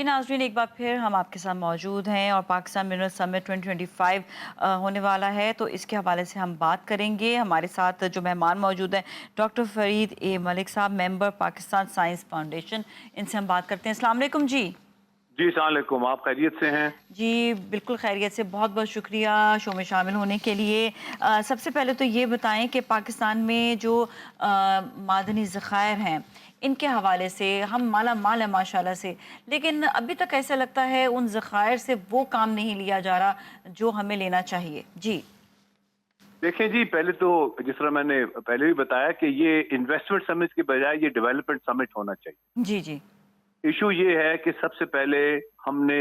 जी नाज़रीन, एक बार फिर हम आपके साथ मौजूद हैं और पाकिस्तान मिनरल समिट 2025 होने वाला है, तो इसके हवाले से हम बात करेंगे। हमारे साथ जो मेहमान मौजूद हैं, डॉक्टर फरीद ए मलिक साहब, मेंबर पाकिस्तान साइंस फाउंडेशन, इनसे हम बात करते हैं। अस्सलाम वालेकुम जी। जी, अस्सलाम वालेकुम। आप खैरियत से हैं? जी, बिल्कुल खैरियत से। बहुत-बहुत शुक्रिया शो में शामिल होने के लिए। सबसे पहले तो ये बताएँ कि पाकिस्तान में जो मादनी ज़खायर हैं, इनके हवाले से हम माला-माल हैं माशाल्लाह से, लेकिन अभी तक ऐसा लगता है उन ज़खायर से वो काम नहीं लिया जा रहा, जो हमें लेना चाहिए। जी। देखें जी, पहले तो जिस तरह मैंने पहले भी बताया कि ये इन्वेस्टमेंट समिट की बजाय ये डेवलपमेंट समिट होना चाहिए। जी, जी। इश्यू ये है कि सबसे पहले हमने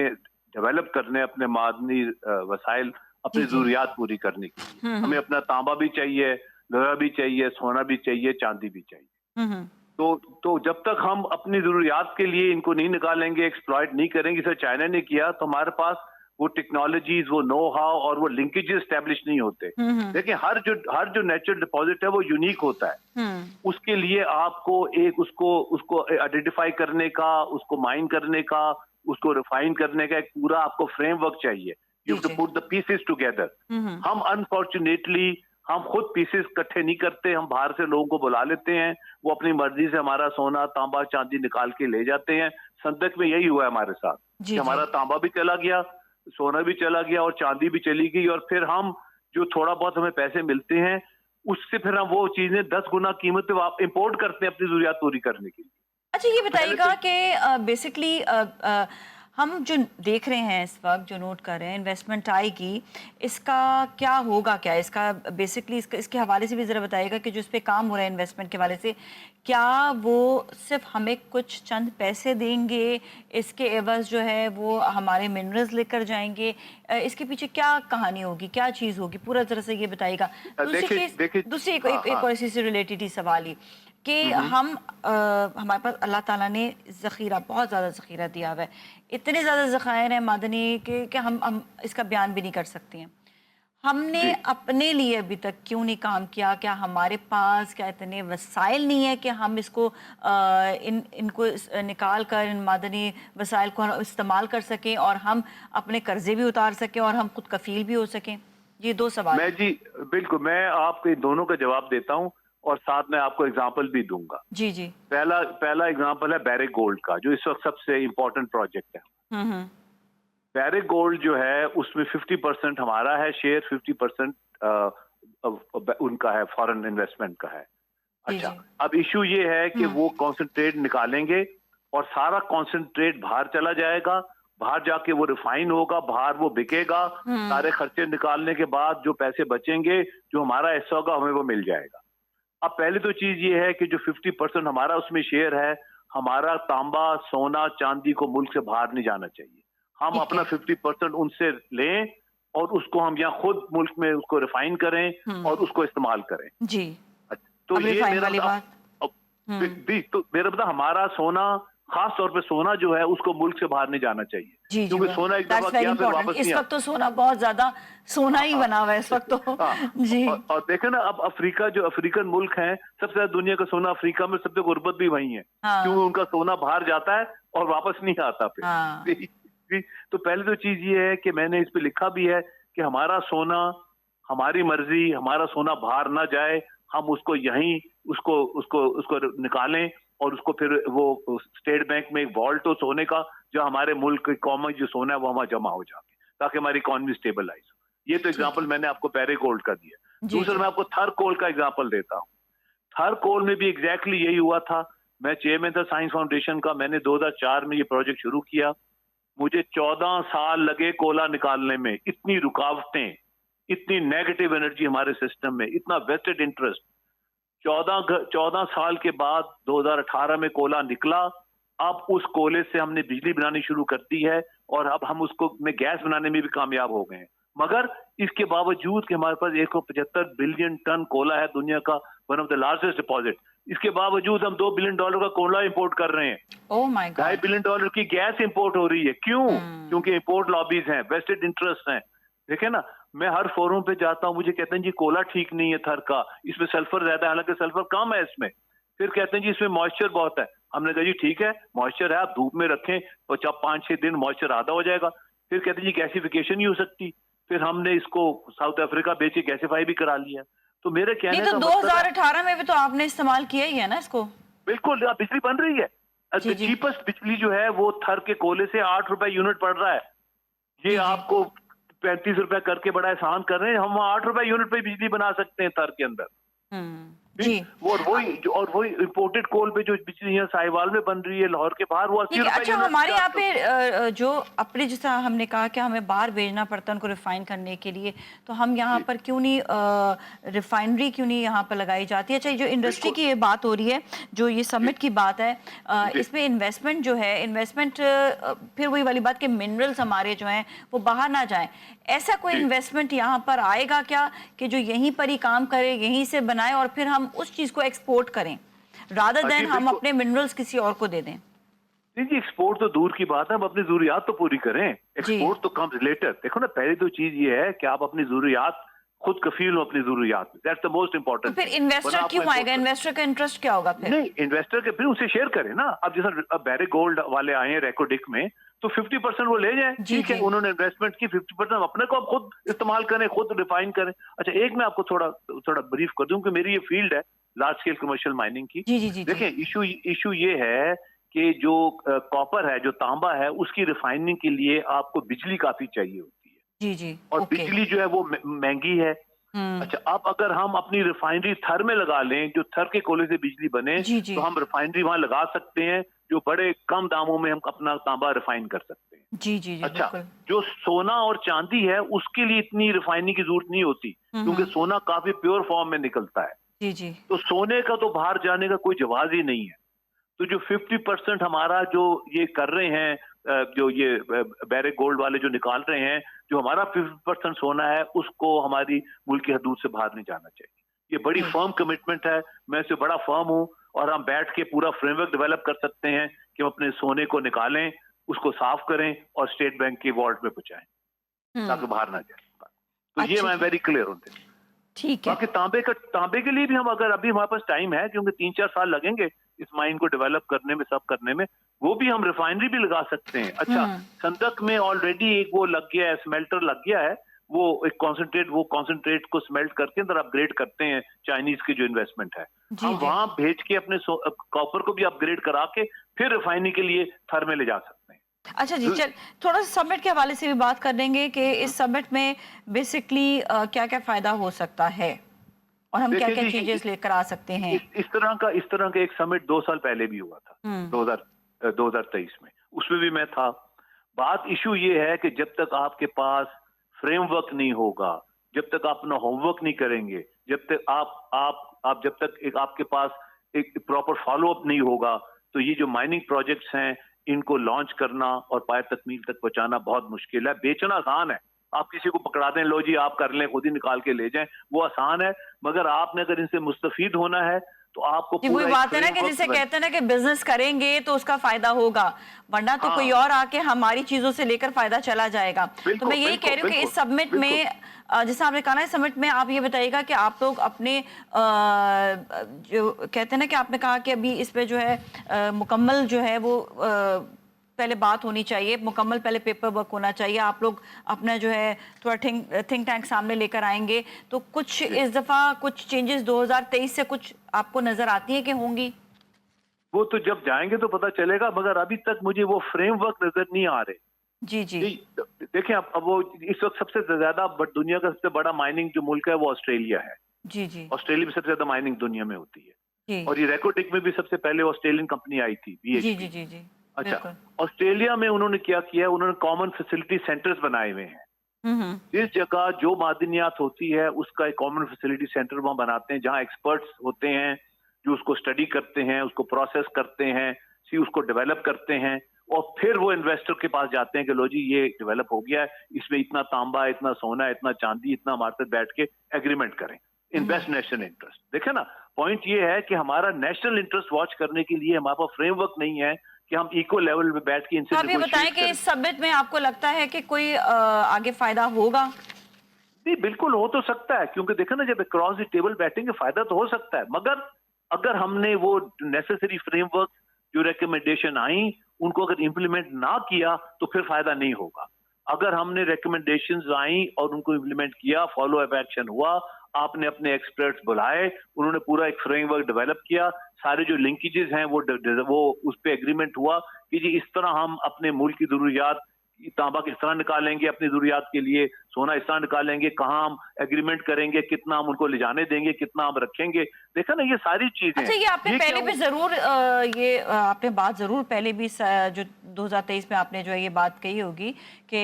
डेवलप करने अपने मादनी वसाइल, जी, अपनी जी। ज़रूरियात पूरी करने के लिए। हुँ, हमें हुँ। अपना तांबा भी चाहिए, लोहा भी चाहिए, सोना भी चाहिए, चांदी भी चाहिए। हुँ, हुँ। तो जब तक हम अपनी ज़रूरियात के लिए इनको नहीं निकालेंगे, एक्सप्लॉइट नहीं करेंगे, जैसे चाइना ने किया, तो हमारे पास वो टेक्नोलॉजीज़, वो नो हाउ और वो लिंकेजेस एस्टेब्लिश नहीं होते। हुँ, हुँ। देखिए, हर जो नेचुरल डिपॉज़िट है, वो यूनिक होता है। हुँ। उसके लिए आपको एक उसको उसको आइडेंटिफ़ाई करने का, उसको माइन करने का, उसको रिफ़ाइन करने का एक पूरा आपको फ्रेमवर्क चाहिए। यू जी, हैव टू जी। Put the pieces together. हुँ, हुँ। हम अनफॉर्चुनेटली हम खुद पीसेस इकट्ठे नहीं करते, हम बाहर से लोगों को बुला लेते हैं, वो अपनी मर्ज़ी से हमारा सोना, तांबा, चांदी निकाल के ले जाते हैं। संदक में यही हुआ है हमारे साथ जी, कि जी। हमारा तांबा भी चला गया, सोना भी चला गया और चांदी भी चली गई और फिर हम जो थोड़ा बहुत हमें पैसे मिलते हैं, उससे फिर हम वो चीज़ें 10 गुना कीमत पे वाप इम्पोर्ट करते हैं अपनी ज़रूरियात पूरी करने के लिए। अच्छा, ये पहले तो बताइएगा कि बेसिकली हम जो देख रहे हैं इस वक्त, जो नोट कर रहे हैं इन्वेस्टमेंट आएगी, इसका क्या होगा, क्या इसका बेसिकली इसके हवाले से भी ज़रा बताइएगा कि जो इस पे काम हो रहा है इन्वेस्टमेंट के हवाले से, क्या वो सिर्फ हमें कुछ चंद पैसे देंगे, इसके एवज जो है वो हमारे मिनरल्स लेकर जाएंगे, इसके पीछे क्या कहानी होगी, क्या चीज़ होगी, पूरा तरह से ये बताइएगा। दूसरी देखिए चीज़, देखिए दूसरी हाँ, एक हाँ। और इसी से रिलेटेड ही सवाल ही कि हुँ, हुँ। हम हमारे पास अल्लाह ताला ने ज़ख़ीरा, बहुत ज़्यादा ज़ख़ीरा दिया हुआ है। इतने ज़्यादा ज़खायर हैं मादनी के कि हम इसका बयान भी नहीं कर सकते हैं। हमने जी। अपने लिए अभी तक क्यों नहीं काम किया? क्या हमारे पास क्या इतने वसाइल नहीं है कि हम इसको इनको निकाल कर इन मादनी वसाइल को हम इस्तेमाल कर सकें और हम अपने कर्ज़े भी उतार सकें और हम खुद कफ़ील भी हो सकें? ये 2 सवाल मैं हैं। जी बिल्कुल, मैं आपको इन दोनों का जवाब देता हूँ और साथ में आपको एग्ज़ाम्पल भी दूँगा। जी, जी। पहला पहला एग्ज़ाम्पल है बैरेक गोल्ड का, जो इस वक़्त सबसे इम्पोर्टेंट प्रोजेक्ट है। हुँ, हुँ। बैरेक गोल्ड जो है, उसमें 50% हमारा है शेयर, 50% उनका है, फॉरेन इन्वेस्टमेंट का है। जी, अच्छा, जी। अब इश्यू ये है कि हुँ। वो कॉन्सन्ट्रेट निकालेंगे और सारा कॉन्सन्ट्रेट बाहर चला जाएगा, बाहर जाके वो रिफाइन होगा, बाहर वो बिकेगा, हुँ। सारे खर्चे निकालने के बाद जो पैसे बचेंगे, जो हमारा हिस्सा होगा, हमें वो मिल जाएगा। अब पहली तो चीज़ ये है कि जो 50% हमारा उसमें शेयर है, हमारा तांबा, सोना, चांदी को मुल्क से बाहर नहीं जाना चाहिए। हम ठीक अपना है। 50% उनसे लें और उसको हम यहाँ खुद मुल्क में उसको रिफाइन करें और हुँ। उसको इस्तेमाल करें। जी। तो अब ये रिफाइन मेरा वाली मतलब बात। अब हुँ। तो मेरा मतलब हमारा सोना, खास तौर पे सोना जो है उसको मुल्क से बाहर नहीं जाना चाहिए, जी, जी, क्योंकि वो सोना एक दफा दैट्स वेरी गया फिर इम्पोर्टेंट। वापस नहीं इस वक़्त आता। तो सोना बहुत ज़्यादा सोना हाँ, ही हाँ। बना हुआ है इस वक़्त तो। हाँ, जी। और देखें ना, अब अफ्रीका, जो अफ्रीकन मुल्क हैं, सबसे ज्यादा दुनिया का सोना अफ्रीका में, सबसे गुर्बत भी वही है, क्योंकि हाँ, उनका सोना बाहर जाता है और वापस नहीं आता फिर। हाँ। जी, तो पहले तो चीज ये है कि मैंने इस पे लिखा भी है कि हमारा सोना, हमारी मर्जी, हमारा सोना बाहर ना जाए, हम उसको यहीं उसको उसको उसको निकालें और उसको फिर वो स्टेट बैंक में एक वॉल्ट हो सोने का, जो हमारे मुल्क के कॉमन जो सोना है वो वहां जमा हो जाए, ताकि हमारी इकोनॉमी स्टेबलाइज हो। ये तो ठीक एग्जांपल है। मैंने आपको पैरे गोल्ड का दिया। जी, दूसरा जी। मैं आपको थर कोल का एग्जांपल देता हूँ। थर कोल में भी एग्जैक्टली यही हुआ था। मैं चेयरमैन था साइंस फाउंडेशन का, मैंने 2004 में ये प्रोजेक्ट शुरू किया। मुझे 14 साल लगे कोला निकालने में, इतनी रुकावटें, इतनी नेगेटिव एनर्जी हमारे सिस्टम में, इतना वेस्टेड इंटरेस्ट। 14 साल के बाद 2018 में कोला निकला। अब उस कोयले से हमने बिजली बनानी शुरू कर दी है और अब हम उसको में गैस बनाने में भी कामयाब हो गए हैं। मगर इसके बावजूद कि हमारे पास 175 बिलियन टन कोला है, दुनिया का one of the largest deposit, इसके बावजूद हम $2 बिलियन का कोला इंपोर्ट कर रहे हैं। ओह माय ढाई गॉड! बिलियन डॉलर की गैस इंपोर्ट हो रही है। क्यों? हुँ। क्योंकि इंपोर्ट लॉबीज हैं, वेस्टेड इंटरेस्ट हैं। देखे ना, मैं हर फोरम पे जाता हूँ, मुझे कहते हैं जी कोला ठीक नहीं है थर का, इसमें सल्फर ज्यादा है, हालांकि सल्फर कम है इसमें। फिर कहते हैं जी इसमें मॉइस्चर बहुत है। हमने कहा जी ठीक है, मॉइस्चर है, आप धूप में रखें तो जब 5-6 दिन मॉइस्चर आधा हो जाएगा। फिर कहते जी गैसिफिकेशन नहीं हो सकती, फिर हमने इसको साउथ अफ्रीका बेच के गैसिफाई भी करा लिया। तो मेरे नहीं कहने तो का मतलब है 2018 में भी तो आपने इस्तेमाल किया ही है ना इसको। बिल्कुल बिजली बन रही है। जी जी चीपेस्ट बिजली जो है वो थर के कोयले से 8 रुपए यूनिट पड़ रहा है। ये जी जी। आपको 35 रुपए करके बड़ा एहसान कर रहे हैं, हम 8 रुपए यूनिट पे बिजली बना सकते हैं थर के अंदर। जी और वही इम्पोर्टेड कोल पे जो बिजली यहाँ साहिवाल में बन रही है, लाहौर के बाहर, वो 80 ठीक है। रुपए अच्छा, यूनिट हमारे यहाँ चार्ज पे जो अपने, जैसा हमने कहा कि हमें बाहर भेजना पड़ता है उनको रिफाइन करने के लिए, तो हम यहाँ पर क्यों नहीं रिफाइनरी क्यों नहीं यहाँ पर लगाई जाती है? अच्छा, जो इंडस्ट्री की ये बात हो रही है, जो ये समिट की बात है, इसमें इन्वेस्टमेंट जो है, इन्वेस्टमेंट फिर वही वाली बात कि मिनरल्स हमारे जो हैं वो बाहर ना जाएं, ऐसा कोई इन्वेस्टमेंट यहाँ पर आएगा क्या कि जो यहीं पर ही काम करे, यहीं से बनाए और फिर हम उस चीज़ को एक्सपोर्ट करें रादर देन हम अपने मिनरल्स किसी और को दे दें? नहीं जी, एक्सपोर्ट तो दूर की बात है, हम अपनी जरूरियात तो पूरी करें। एक्सपोर्ट तो कम्स लेटर। देखो ना, पहली तो चीज ये है कि आप अपनी जरूरियात खुद कफील हो अपनी जरूरियात में, दैट्स द मोस्ट इंपॉर्टेंट। तो फिर इन्वेस्टर क्यों आएगा? इन्वेस्टर का इंटरेस्ट क्या होगा फिर? नहीं, इन्वेस्टर के फिर उसे शेयर करें ना। अब जैसा बैरिक गोल्ड वाले आए हैं रेकोडिक में, तो 50% वो ले जाएं, ठीक है, उन्होंने इन्वेस्टमेंट की, 50% अपने को आप खुद इस्तेमाल करें, खुद रिफाइन करें। अच्छा, एक मैं आपको थोड़ा ब्रीफ कर दूं कि मेरी ये फील्ड है लार्ज स्केल कमर्शियल माइनिंग की। जी जी जी देखें, इशू ये है कि जो कॉपर है, जो तांबा है, उसकी रिफाइनिंग के लिए आपको बिजली काफी चाहिए होती है। जी जी। और बिजली जो है वो महंगी है। अच्छा, अब अगर हम अपनी रिफाइनरी थर में लगा लें, जो थर के कोयले से बिजली बने, तो हम रिफाइनरी वहां लगा सकते हैं, जो बड़े कम दामों में हम अपना तांबा रिफाइन कर सकते हैं। जी जी जी। अच्छा, जो सोना और चांदी है उसके लिए इतनी रिफाइनिंग की जरूरत नहीं होती, क्योंकि सोना काफी प्योर फॉर्म में निकलता है। जी जी। तो सोने का तो बाहर जाने का कोई जवाब ही नहीं है। तो जो 50% हमारा जो ये कर रहे हैं, जो ये बैरिक गोल्ड वाले जो निकाल रहे हैं, जो हमारा 50% सोना है, उसको हमारी मुल्क की हदूद से बाहर नहीं जाना चाहिए। ये बड़ी फर्म कमिटमेंट है, मैं इससे बड़ा फर्म हूँ, और हम बैठ के पूरा फ्रेमवर्क डेवलप कर सकते हैं कि हम अपने सोने को निकालें, उसको साफ करें और स्टेट बैंक के वॉल्ट में पहुंचाएं ताकि बाहर ना जाए। तो ये मैं वेरी क्लियर हूँ। ठीक है। बाकी तांबे के लिए भी हम, अगर अभी हमारे पास टाइम है, क्योंकि 3-4 साल लगेंगे इस माइन को डेवलप करने में, सब करने में, वो भी हम रिफाइनरी भी लगा सकते हैं। अच्छा, संदक में ऑलरेडी एक वो लग गया है, स्मेल्टर लग गया है, वो एक कॉन्सेंट्रेट को स्मेल्ट करके अंदर अपग्रेड करते हैं। चाइनीज की जो इन्वेस्टमेंट है, हम वहां भेज के अपने कॉपर को भी अपग्रेड करा के फिर रिफाइनिंग के लिए थर में ले जा सकते हैं। अच्छा जी, चल थोड़ा सा समिट के हवाले से भी बात कर देंगे कि इस समिट में बेसिकली क्या क्या फायदा हो सकता है और हम क्या क्या चीजें लेकर आ सकते हैं। इस तरह का एक समिट 2 साल पहले भी हुआ था, 2023 में, उसमें भी मैं था। बात इशू ये है कि जब तक आपके पास फ्रेमवर्क नहीं होगा, जब तक आप अपना होमवर्क नहीं करेंगे, जब तक आप जब तक एक आपके पास एक प्रॉपर फॉलो अप नहीं होगा, तो ये जो माइनिंग प्रोजेक्ट्स हैं, इनको लॉन्च करना और पाए तकमील तक पहुंचाना बहुत मुश्किल है। बेचना आसान है, आप किसी को पकड़ा दें, लो जी आप कर लें, खुद ही निकाल के ले जाएं, वो आसान है। मगर आपने अगर इनसे मुस्तफीद होना है तो आपको वही बात है ना कि जिसे कहते हैं ना कि बिजनेस करेंगे तो उसका फायदा होगा, वरना तो कोई और आके हमारी चीजों से लेकर फायदा चला जाएगा। तो मैं यही कह रही हूँ कि इस समिट में, जैसा आपने कहा ना, इस समिट में आप ये बताइएगा कि आप लोग अपने जो कहते हैं ना कि आपने कहा कि अभी इस पे जो है मुकम्मल जो है वो पहले बात होनी चाहिए, मुकम्मल पहले पेपर वर्क होना चाहिए, आप लोग अपना जो है थोड़ा थिंक टैंक सामने लेकर आएंगे, तो कुछ इस दफा कुछ चेंजेस 2023 से कुछ आपको नजर आती है कि होंगी? वो तो जब जाएंगे तो पता चलेगा, मगर अभी तक मुझे वो फ्रेमवर्क नजर नहीं आ रहे। जी जी। देखिए, अब वो इस वक्त सबसे ज्यादा दुनिया का सबसे बड़ा माइनिंग जो मुल्क है वो ऑस्ट्रेलिया है। जी जी। ऑस्ट्रेलिया में सबसे ज्यादा माइनिंग दुनिया में होती है जी। और ये रेकोटिक में भी सबसे पहले ऑस्ट्रेलियन कंपनी आई थी, BHP। जी जी जी जी। अच्छा, ऑस्ट्रेलिया में उन्होंने क्या किया, उन्होंने कॉमन फैसिलिटी सेंटर्स बनाए हुए हैं। इस जगह जो मादनियात होती है उसका एक कॉमन फैसिलिटी सेंटर वहां बनाते हैं, जहां एक्सपर्ट्स होते हैं जो उसको स्टडी करते हैं, उसको प्रोसेस करते हैं, उसको डेवलप करते हैं, और फिर वो इन्वेस्टर के पास जाते हैं कि लो जी ये डेवलप हो गया है, इसमें इतना तांबा, इतना सोना, इतना चांदी, इतना हमारे साथ बैठ के एग्रीमेंट करें, इन्वेस्ट नेशनल इंटरेस्ट। देखे ना, पॉइंट ये है कि हमारा नेशनल इंटरेस्ट वॉच करने के लिए हमारे पास फ्रेमवर्क नहीं है कि हम इको लेवल पे बैठ के इनसे आप ये बताएं कि इस समिट में आपको लगता है कि कोई आगे फायदा होगा? नहीं, बिल्कुल हो तो सकता है, क्योंकि देखो ना, जब क्रॉस द टेबल बैठेंगे फायदा तो हो सकता है, मगर अगर हमने वो नेसेसरी फ्रेमवर्क जो रिकमेंडेशन आई उनको अगर इम्प्लीमेंट ना किया तो फिर फायदा नहीं होगा। अगर हमने रिकमेंडेशंस आई और उनको इम्प्लीमेंट किया, फॉलो अप एक्शन हुआ, आपने अपने एक्सपर्ट्स बुलाए, उन्होंने पूरा एक फ्रेमवर्क डेवलप किया, सारे जो लिंकेजेस हैं वो उस पे एग्रीमेंट हुआ कि जी इस तरह हम अपने मुल्क की जरूरियात, तांबा किस तरह निकालेंगे अपनी जरूरियात के लिए, सोना इस तरह निकालेंगे, कहाँ हम एग्रीमेंट करेंगे, कितना हम उनको ले जाने देंगे, कितना हम रखेंगे। देखा ना, ये सारी चीजें। अच्छा, ये आपने पहले भी जरूर आपने बात जरूर पहले भी जो 2023 में आपने जो है ये बात कही होगी कि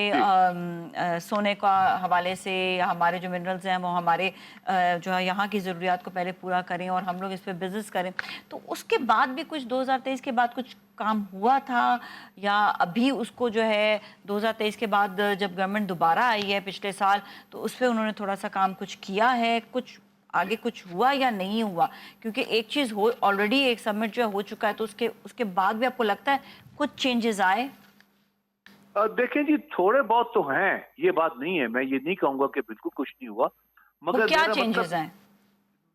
सोने का हवाले से या हमारे जो मिनरल्स हैं वो हमारे जो है यहाँ की ज़रूरियात को पहले पूरा करें और हम लोग इस पर बिजनेस करें। तो उसके बाद भी कुछ 2023 के बाद कुछ काम हुआ था, या अभी उसको जो है 2023 के बाद जब गवर्नमेंट दोबारा आई है पिछले साल तो उस पर उन्होंने थोड़ा सा काम कुछ किया है, कुछ आगे कुछ हुआ या नहीं हुआ? क्योंकि एक चीज हो, ऑलरेडी एक समिट जो हो चुका है, तो उसके बाद भी आपको लगता है कुछ चेंजेस आए? देखें जी, थोड़े बहुत तो हैं, ये बात नहीं है, मैं ये नहीं कहूंगा कि बिल्कुल कुछ नहीं हुआ, मगर क्या चेंजेस हैं?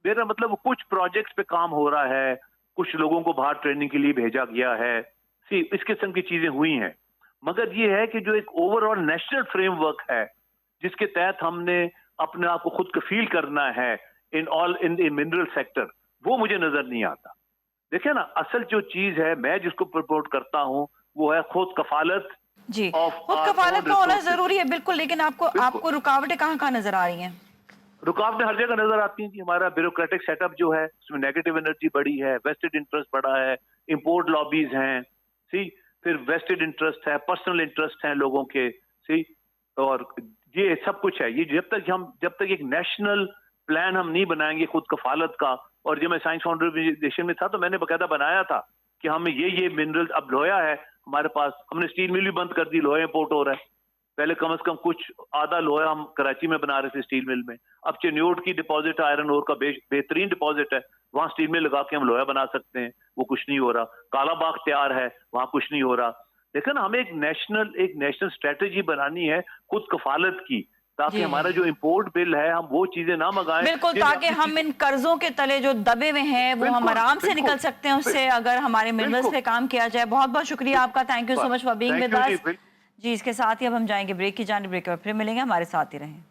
मेरा मतलब कुछ प्रोजेक्ट्स पे काम हो रहा है, कुछ लोगों को बाहर ट्रेनिंग के लिए भेजा गया है, इस किस्म की चीजें हुई हैं। मगर ये है कि जो एक ओवरऑल नेशनल फ्रेमवर्क है जिसके तहत हमने अपने आप को खुद कफील करना है इन मिनरल सेक्टर, वो मुझे नजर नहीं आता। देखिए ना, असल जो चीज है, मैं जिसको प्रमोट करता हूं वो है खुद कफालत। जी, खुद कफालत का होना जरूरी है, बिल्कुल, लेकिन आपको रुकावटें कहाँ नजर आ रही हैं? रुकावटें हर जगह नजर आती हैं कि हमारा ब्यूरोक्रेटिक सेटअप जो है उसमें नेगेटिव एनर्जी बढ़ी है, वेस्टेड इंटरेस्ट बढ़ा है, इंपोर्ट लॉबीज हैं, फिर वेस्टेड इंटरेस्ट है, पर्सनल इंटरेस्ट हैं लोगों के, और ये सब कुछ है। ये जब तक एक नेशनल प्लान हम नहीं बनाएंगे खुद कफालत का, और जब मैं साइंस फाउंडेशन में था तो मैंने बकायदा बनाया था कि हमें ये मिनरल, अब लोहा है हमारे पास, हमने स्टील मिल भी बंद कर दी, लोहा इंपोर्ट हो रहा है। पहले कम से कम कुछ आधा लोहा हम कराची में बना रहे थे स्टील मिल में, अब चिन्योट की डिपॉजिट आयरन ओर का बेहतरीन डिपॉजिट है, वहां स्टील मिल लगा के हम लोहा बना सकते हैं, वो कुछ नहीं हो रहा। काला बाग तैयार है, वहां कुछ नहीं हो रहा। देखो ना, हमें एक नेशनल स्ट्रेटेजी बनानी है खुद कफालत की, ताकि हमारा जो इंपोर्ट बिल है हम वो चीजें ना मंगाएं। बिल्कुल, ताकि हम इन कर्जों के तले जो दबे हुए हैं वो हम आराम से निकल सकते हैं उससे, अगर हमारे मिनरल्स पे काम किया जाए। बहुत बहुत शुक्रिया आपका, thank you so much for being with us. जी, इसके साथ ही अब हम जाएंगे ब्रेक की जानिब, ब्रेक पर फिर मिलेंगे, हमारे साथ ही रहें।